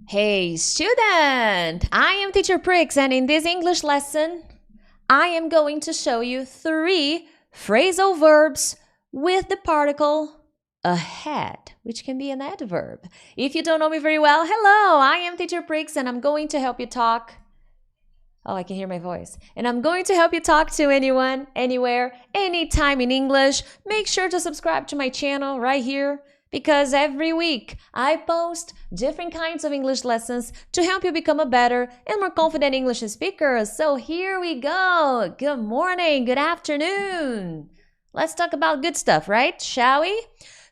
Hey student, I am teacher Prix and in this English lesson, I am going to show you 3 phrasal verbs with the particle ahead, which can be an adverb. If you don't know me very well, hello, I am teacher Prix and I'm going to help you talk. Oh, I can hear my voice. And I'm going to help you talk to anyone, anywhere, anytime in English. Make sure to subscribe to my channel right here because every week I post different kinds of English lessons to help you become a better and more confident English speaker. So here we go. Good morning, good afternoon. Let's talk about good stuff, right? Shall we?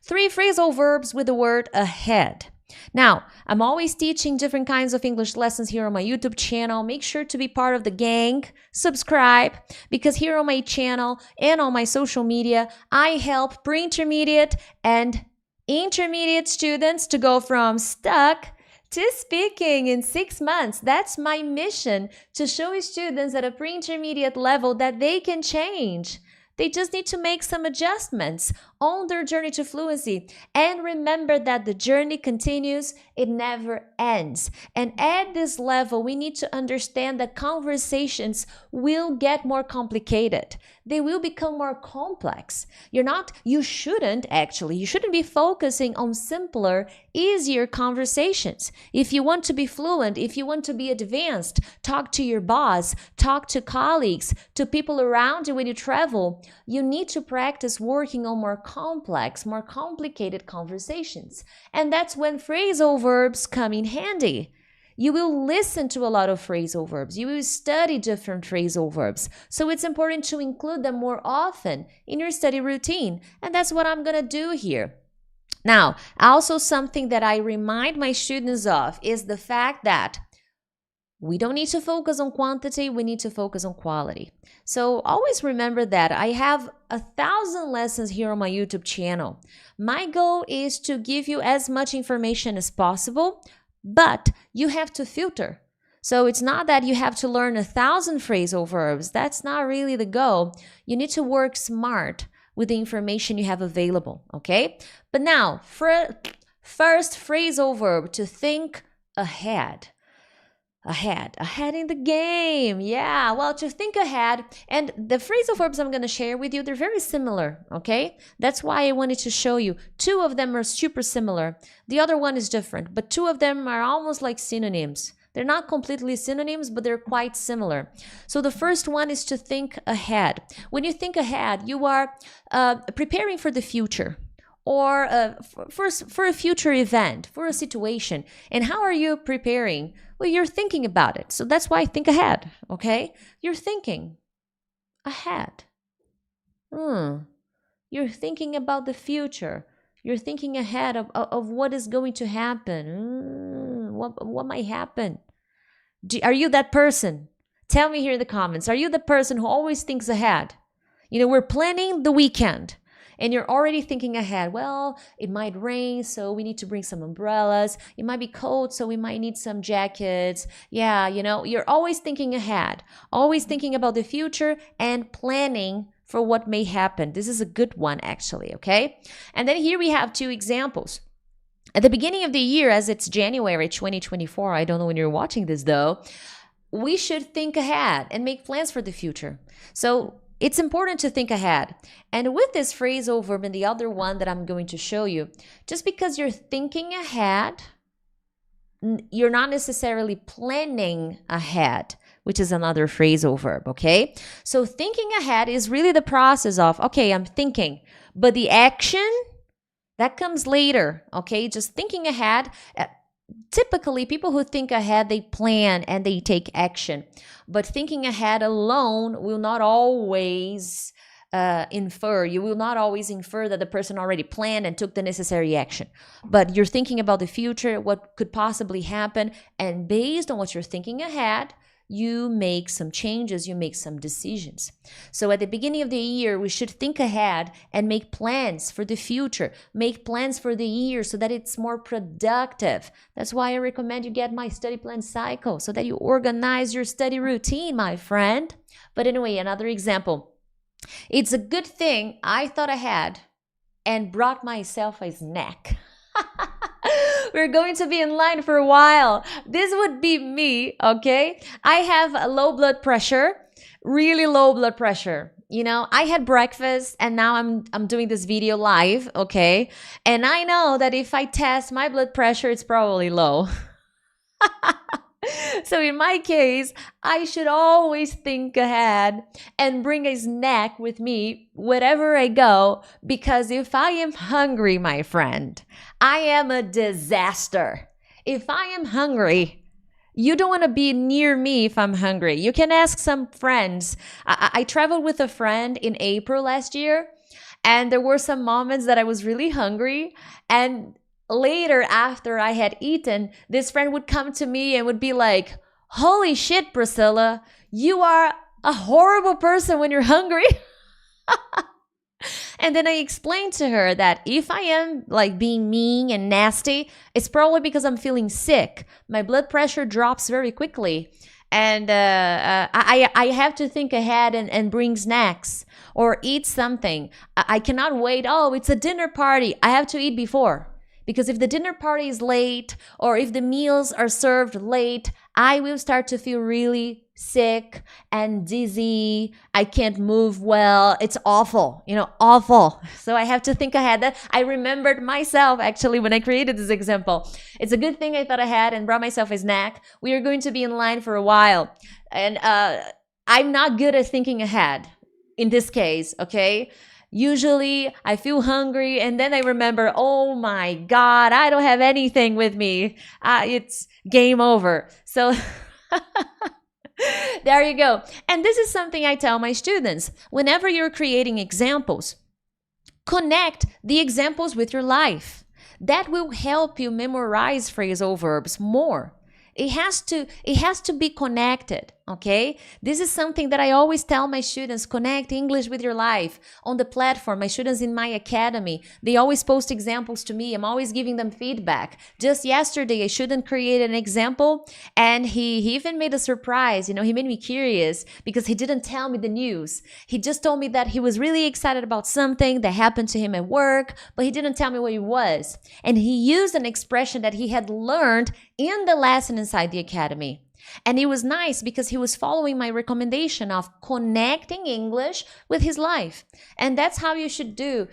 3 phrasal verbs with the word ahead. Now, I'm always teaching different kinds of English lessons here on my YouTube channel. Make sure to be part of the gang, subscribe, because here on my channel and on my social media, I help pre-intermediate and intermediate students to go from stuck to speaking in 6 months. That's my mission, to show students at a pre-intermediate level that they can change. They just need to make some adjustments on their journey to fluency. And remember that the journey continues, it never ends. And at this level, we need to understand that conversations will get more complicated. They will become more complex. You shouldn't be focusing on simpler, easier conversations. If you want to be fluent, if you want to be advanced, talk to your boss, talk to colleagues, to people around you when you travel. You need to practice working on more complex, more complicated conversations. And that's when phrasal verbs come in handy. You will listen to a lot of phrasal verbs. You will study different phrasal verbs. So it's important to include them more often in your study routine. And that's what I'm going to do here. Now, also something that I remind my students of is the fact that we don't need to focus on quantity, we need to focus on quality. So always remember that I have 1,000 lessons here on my YouTube channel. My goal is to give you as much information as possible, but you have to filter. So it's not that you have to learn 1,000 phrasal verbs. That's not really the goal. You need to work smart with the information you have available, okay? But now, first phrasal verb, to think ahead. Ahead in the game. Yeah, well, to think ahead. And the phrasal verbs I'm going to share with you, they're very similar, okay? That's why I wanted to show you. 2 of them are super similar. The other one is different, but 2 of them are almost like synonyms. They're not completely synonyms, but they're quite similar. So the first one is to think ahead. When you think ahead, you are preparing for the future, or for a future event, for a situation. And how are you preparing? Well, you're thinking about it. So that's why think ahead, okay? You're thinking ahead. You're thinking about the future. You're thinking ahead of what is going to happen. What might happen? Are you that person? Tell me here in the comments. Are you the person who always thinks ahead? You know, we're planning the weekend. And you're already thinking ahead. Well, it might rain, so we need to bring some umbrellas. It might be cold, so we might need some jackets. Yeah, you know, you're always thinking ahead, always thinking about the future and planning for what may happen. This is a good one, actually, okay? And then here we have 2 examples. At the beginning of the year, as it's January 2024, I don't know when you're watching this though, we should think ahead and make plans for the future. So it's important to think ahead. And with this phrasal verb and the other one that I'm going to show you, just because you're thinking ahead, you're not necessarily planning ahead, which is another phrasal verb, okay? So thinking ahead is really the process of, okay, I'm thinking, but the action, that comes later, okay? Just thinking ahead. Typically, people who think ahead, they plan and they take action. But thinking ahead alone will not always you will not always infer that the person already planned and took the necessary action. But you're thinking about the future, what could possibly happen, and based on what you're thinking ahead, you make some changes, you make some decisions. So at the beginning of the year, we should think ahead and make plans for the future, make plans for the year so that it's more productive. That's why I recommend you get my study plan cycle so that you organize your study routine, my friend. But anyway, another example. It's a good thing I thought ahead and brought myself a snack. We're going to be in line for a while. This would be me, okay? I have a low blood pressure, really low blood pressure. You know, I had breakfast and now I'm doing this video live, okay? And I know that if I test my blood pressure, it's probably low. So in my case, I should always think ahead and bring a snack with me wherever I go, because if I am hungry, my friend, I am a disaster. If I am hungry, you don't want to be near me if I'm hungry. You can ask some friends. I traveled with a friend in April last year, and there were some moments that I was really hungry, and later, after I had eaten, this friend would come to me and would be like, "Holy shit, Priscilla, you are a horrible person when you're hungry." And then I explained to her that if I am like being mean and nasty, it's probably because I'm feeling sick. My blood pressure drops very quickly. And I have to think ahead and bring snacks or eat something. I cannot wait. Oh, it's a dinner party. I have to eat before. Because if the dinner party is late or if the meals are served late, I will start to feel really sick and dizzy. I can't move well. It's awful, awful. So I have to think ahead. That I remembered myself actually when I created this example. It's a good thing I thought ahead and brought myself a snack. We are going to be in line for a while. And I'm not good at thinking ahead in this case, okay? Usually I feel hungry and then I remember, oh my God, I don't have anything with me. It's game over. So there you go. And this is something I tell my students. Whenever you're creating examples, connect the examples with your life. That will help you memorize phrasal verbs more. It has to be connected, okay? This is something that I always tell my students, connect English with your life. On the platform, my students in my academy, they always post examples to me. I'm always giving them feedback. Just yesterday, a student created an example and he even made a surprise. He made me curious because he didn't tell me the news. He just told me that he was really excited about something that happened to him at work, but he didn't tell me what it was. And he used an expression that he had learned in the lesson inside the academy. And it was nice because he was following my recommendation of connecting English with his life. And that's how you should do.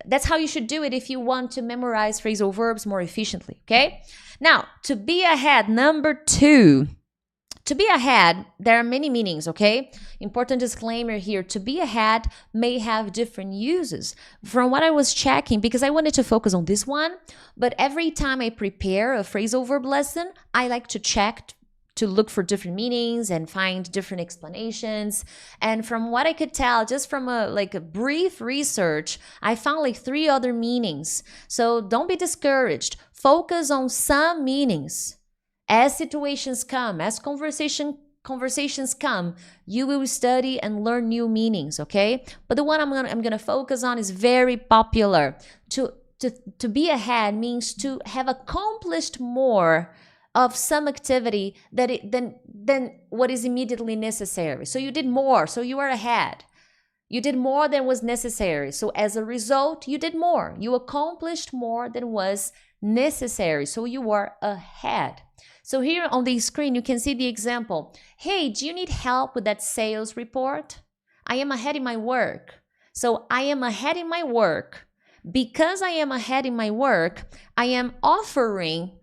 That's how you should do it if you want to memorize phrasal verbs more efficiently. Okay. Now, to be ahead, number 2. To be ahead, there are many meanings, okay? Important disclaimer here. To be ahead may have different uses. From what I was checking, because I wanted to focus on this one, but every time I prepare a phrasal verb lesson, I like to check to look for different meanings and find different explanations. And from what I could tell, just from a brief research, I found 3 other meanings. So don't be discouraged. Focus on some meanings. As situations come, as conversations come, you will study and learn new meanings, okay? But the one I'm gonna focus on is very popular. To be ahead means to have accomplished more of some activity than what is immediately necessary. So you did more, so you are ahead. You did more than was necessary. So as a result, you did more. You accomplished more than was necessary. So you are ahead. So here on the screen, you can see the example. Hey, do you need help with that sales report? I am ahead in my work. So I am ahead in my work. Because I am ahead in my work, I am offering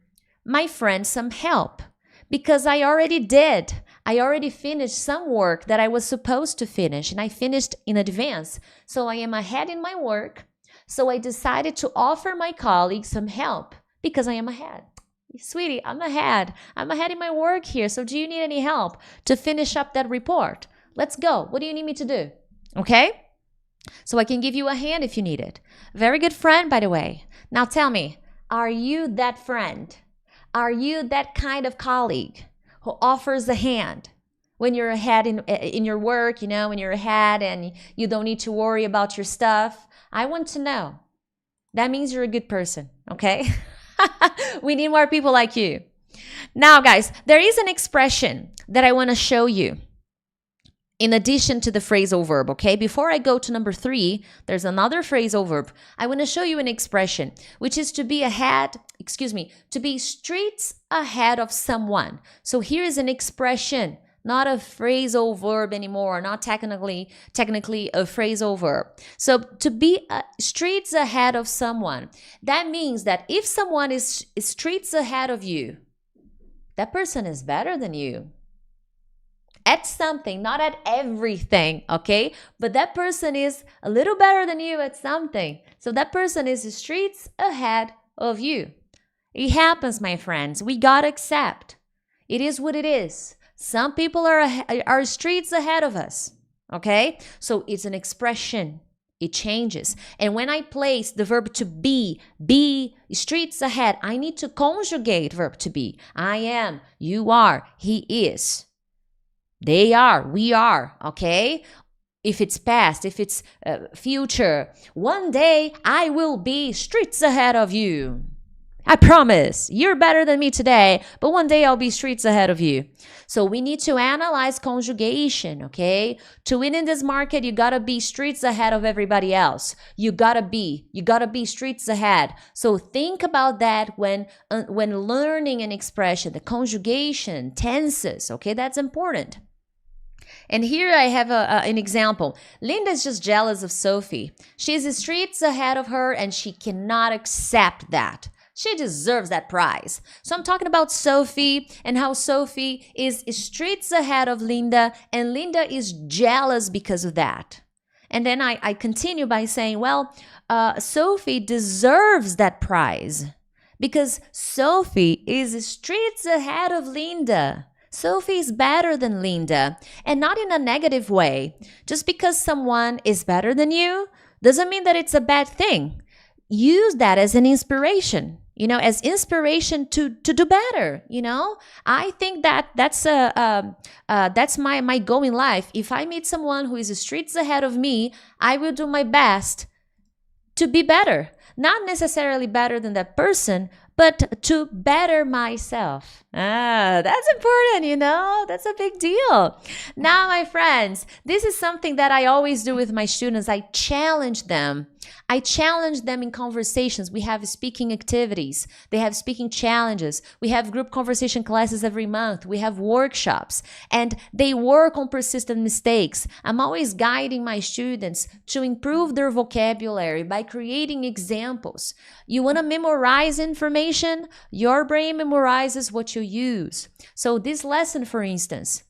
my friend some help. Because I already did. I already finished some work that I was supposed to finish, and I finished in advance. So I am ahead in my work. So I decided to offer my colleague some help because I am ahead. Sweetie, I'm ahead. I'm ahead in my work here. So do you need any help to finish up that report? Let's go. What do you need me to do? Okay? So I can give you a hand if you need it. Very good friend, by the way. Now tell me, are you that friend? Are you that kind of colleague who offers a hand when you're ahead in your work, when you're ahead and you don't need to worry about your stuff? I want to know. That means you're a good person, okay? We need more people like you. Now, guys, there is an expression that I want to show you. in addition to the phrasal verb, okay? Before I go to number 3, there's another phrasal verb. I want to show you an expression, which is to be to be streets ahead of someone. So here is an expression, not a phrasal verb anymore, not technically a phrasal verb. So to be streets ahead of someone, that means that if someone is streets ahead of you, that person is better than you. At something, not at everything, okay? But that person is a little better than you at something. So that person is streets ahead of you. It happens, my friends. We gotta accept. It is what it is. Some people are streets ahead of us, okay? So it's an expression. It changes. And when I place the verb to be streets ahead, I need to conjugate verb to be. I am, you are, he is. They are, we are, okay? If it's past, if it's future, one day I will be streets ahead of you. I promise. You're better than me today, but one day I'll be streets ahead of you. So we need to analyze conjugation, okay? To win in this market, you gotta be streets ahead of everybody else. You gotta be streets ahead. So think about that when learning an expression, the conjugation, tenses, okay? That's important. And here I have an example. Linda's just jealous of Sophie. She's streets ahead of her and she cannot accept that. She deserves that prize. So I'm talking about Sophie and how Sophie is streets ahead of Linda and Linda is jealous because of that. And then I continue by saying, well, Sophie deserves that prize because Sophie is streets ahead of Linda. Sophie is better than Linda, and not in a negative way. Just because someone is better than you doesn't mean that it's a bad thing. Use that as an inspiration, as inspiration to do better, I think that's my goal in life. If I meet someone who is streets ahead of me, I will do my best to be better. Not necessarily better than that person, but to better myself. That's important, that's a big deal. Now, my friends, this is something that I always do with my students. I challenge them in conversations. We have speaking activities. They have speaking challenges. We have group conversation classes every month. We have workshops, and they work on persistent mistakes. I'm always guiding my students to improve their vocabulary by creating examples. You want to memorize information? Your brain memorizes what you use. So this lesson, for instance,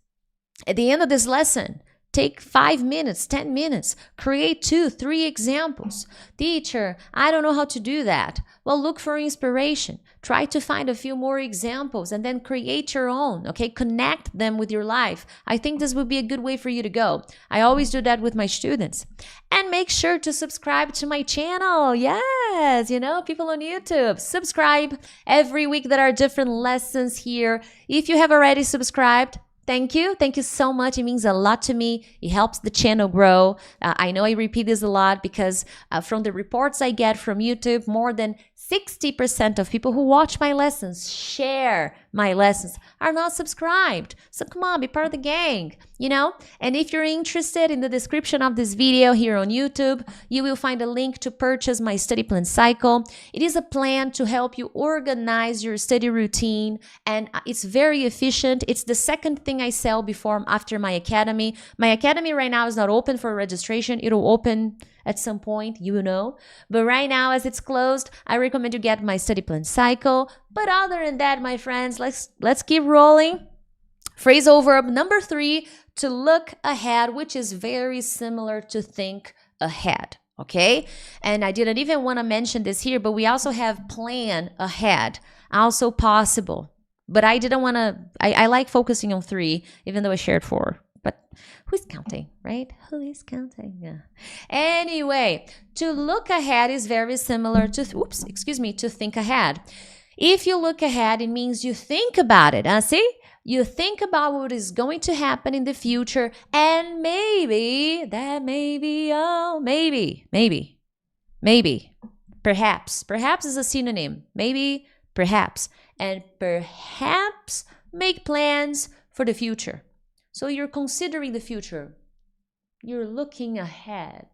at the end of this lesson, take 5 minutes, 10 minutes, create 2, 3 examples. Teacher, I don't know how to do that. Well, look for inspiration. Try to find a few more examples and then create your own, okay? Connect them with your life. I think this would be a good way for you to go. I always do that with my students. And make sure to subscribe to my channel. Yes, people on YouTube. Subscribe. Every week there are different lessons here. If you have already subscribed, thank you. Thank you so much. It means a lot to me. It helps the channel grow. I know I repeat this a lot because from the reports I get from YouTube, more than 60% of people who watch my lessons, share my lessons, are not subscribed. So come on, be part of the gang, And if you're interested, in the description of this video here on YouTube, you will find a link to purchase my study plan cycle. It is a plan to help you organize your study routine, and it's very efficient. It's the second thing I sell after my academy. My academy right now is not open for registration. It'll open at some point, But right now, as it's closed, I recommend you get my study plan cycle. But other than that, my friends, let's keep rolling. Phrasal verb number 3, to look ahead, which is very similar to think ahead, okay? And I didn't even want to mention this here, but we also have plan ahead, also possible. But I didn't want to, I like focusing on 3, even though I shared 4. But who's counting, right? Who is counting? Yeah. Anyway, to look ahead is very similar to, to think ahead. If you look ahead, it means you think about it. See? You think about what is going to happen in the future, and maybe, perhaps. Perhaps is a synonym. Maybe, perhaps. And perhaps make plans for the future. So you're considering the future. You're looking ahead.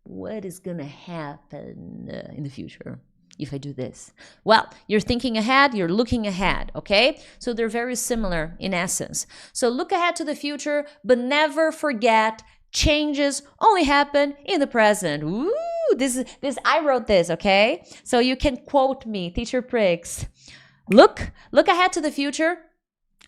What is going to happen in the future if I do this? Well, you're thinking ahead, you're looking ahead, okay? So they're very similar in essence. So look ahead to the future, but never forget changes only happen in the present. Ooh, this I wrote this, okay? So you can quote me, Teacher Prix. Look ahead to the future,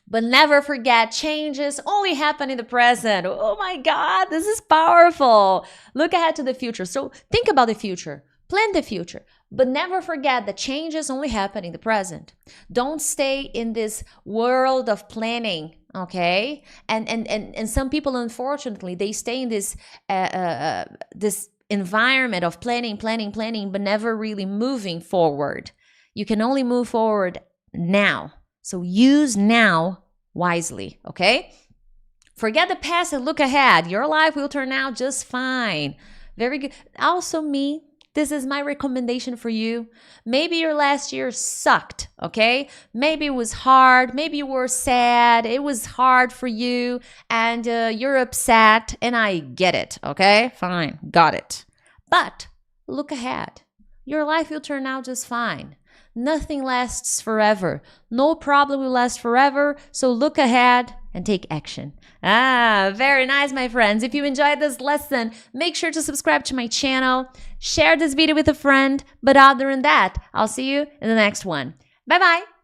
but never forget changes only happen in the present. Oh my God, this is powerful. Look ahead to the future. So think about the future, plan the future, but never forget that changes only happen in the present. Don't stay in this world of planning, okay? And some people, unfortunately, they stay in this this environment of planning, but never really moving forward. You can only move forward now. So use now wisely, okay? Forget the past and look ahead. Your life will turn out just fine. Very good. Also me, this is my recommendation for you. Maybe your last year sucked, okay? Maybe it was hard. Maybe you were sad. It was hard for you and you're upset, and I get it, okay? Fine, got it. But look ahead. Your life will turn out just fine. Nothing lasts forever. No problem will last forever. So look ahead and take action. Very nice, my friends. If you enjoyed this lesson, make sure to subscribe to my channel. Share this video with a friend. But other than that, I'll see you in the next one. Bye-bye.